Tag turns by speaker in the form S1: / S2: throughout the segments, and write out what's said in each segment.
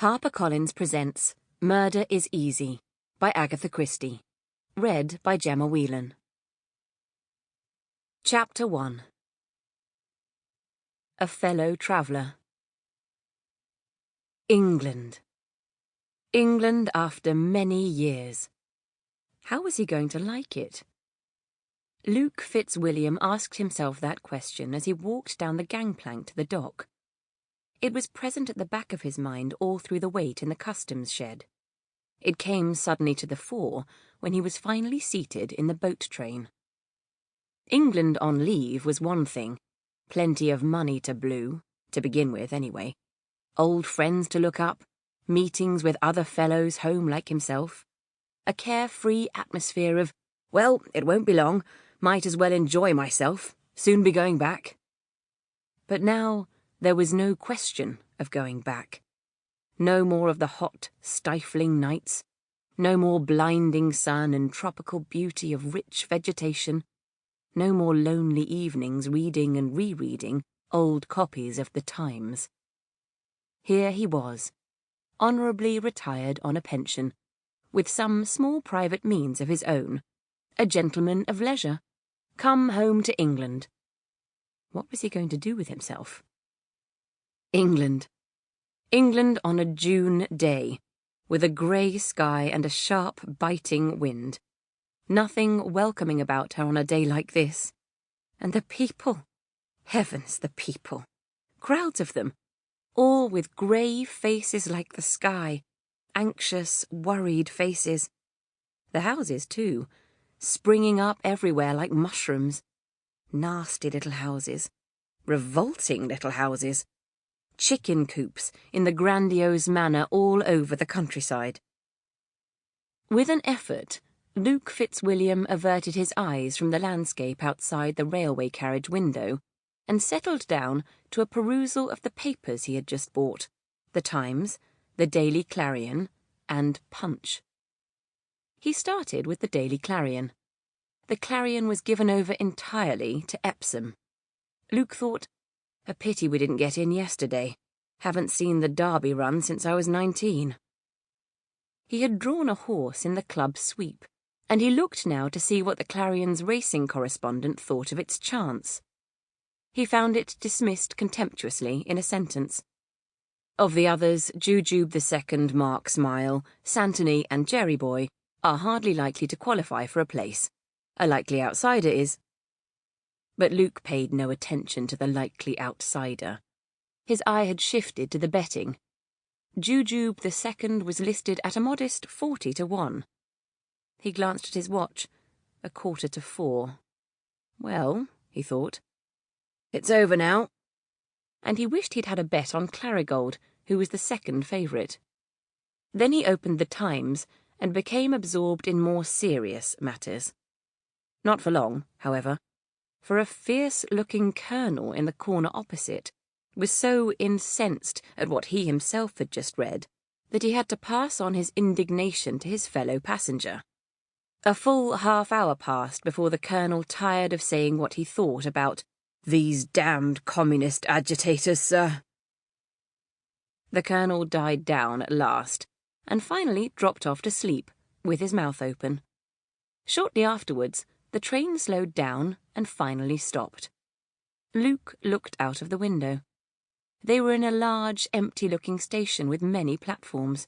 S1: HarperCollins presents Murder is Easy by Agatha Christie. Read by Gemma Whelan. Chapter 1. A Fellow Traveller. England. England after many years. How was he going to like it? Luke Fitzwilliam asked himself that question as he walked down the gangplank to the dock. It was present at the back of his mind all through the wait in the customs shed. It came suddenly to the fore when he was finally seated in the boat train. England on leave was one thing. Plenty of money to blue, to begin with anyway. Old friends to look up, meetings with other fellows home like himself. A carefree atmosphere of, well, it won't be long, might as well enjoy myself, soon be going back. But now there was no question of going back. No more of the hot, stifling nights. No more blinding sun and tropical beauty of rich vegetation. No more lonely evenings reading and rereading old copies of the Times. Here he was, honourably retired on a pension, with some small private means of his own, a gentleman of leisure, come home to England. What was he going to do with himself? England. England on a June day, with a grey sky and a sharp, biting wind. Nothing welcoming about her on a day like this. And the people. Heavens, the people. Crowds of them, all with grey faces like the sky, anxious, worried faces. The houses, too, springing up everywhere like mushrooms. Nasty little houses. Revolting little houses. Chicken coops in the grandiose manner all over the countryside. With an effort, Luke Fitzwilliam averted his eyes from the landscape outside the railway carriage window and settled down to a perusal of the papers he had just bought, the Times, the Daily Clarion, and Punch. He started with the Daily Clarion. The Clarion was given over entirely to Epsom. Luke thought, a pity we didn't get in yesterday. Haven't seen the Derby run since I was 19. He had drawn a horse in the club sweep, and he looked now to see what the Clarion's racing correspondent thought of its chance. He found it dismissed contemptuously in a sentence. Of the others, Jujube II, Mark Smile, Santony and Jerry Boy are hardly likely to qualify for a place. A likely outsider is... But Luke paid no attention to the likely outsider. His eye had shifted to the betting. Jujube II was listed at a modest 40-1. He glanced at his watch. 3:45. Well, he thought, it's over now. And he wished he'd had a bet on Clarigold, who was the second favourite. Then he opened the Times and became absorbed in more serious matters. Not for long, however, for a fierce-looking colonel in the corner opposite was so incensed at what he himself had just read that he had to pass on his indignation to his fellow passenger. A full half-hour passed before the colonel tired of saying what he thought about "these damned communist agitators, sir." The colonel died down at last, and finally dropped off to sleep, with his mouth open. Shortly afterwards, the train slowed down and finally stopped. Luke looked out of the window. They were in a large, empty-looking station with many platforms.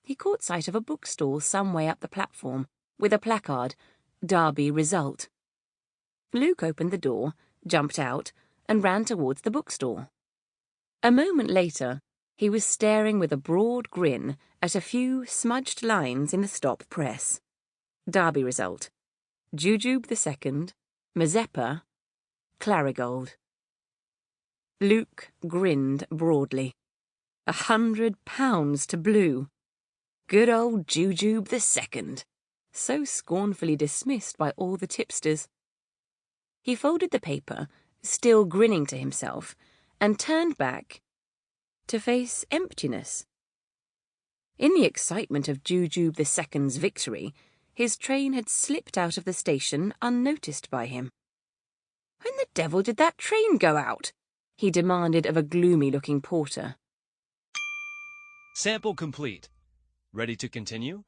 S1: He caught sight of a bookstall some way up the platform, with a placard, Derby Result. Luke opened the door, jumped out, and ran towards the bookstall. A moment later, he was staring with a broad grin at a few smudged lines in the stop press. Derby Result. Jujube II, Mazeppa, Clarigold. Luke grinned broadly. £100 to blue. Good old Jujube II, so scornfully dismissed by all the tipsters. He folded the paper, still grinning to himself, and turned back to face emptiness. In the excitement of Jujube II's victory, his train had slipped out of the station unnoticed by him. "When the devil did that train go out?" he demanded of a gloomy-looking porter.
S2: Sample complete. Ready to continue?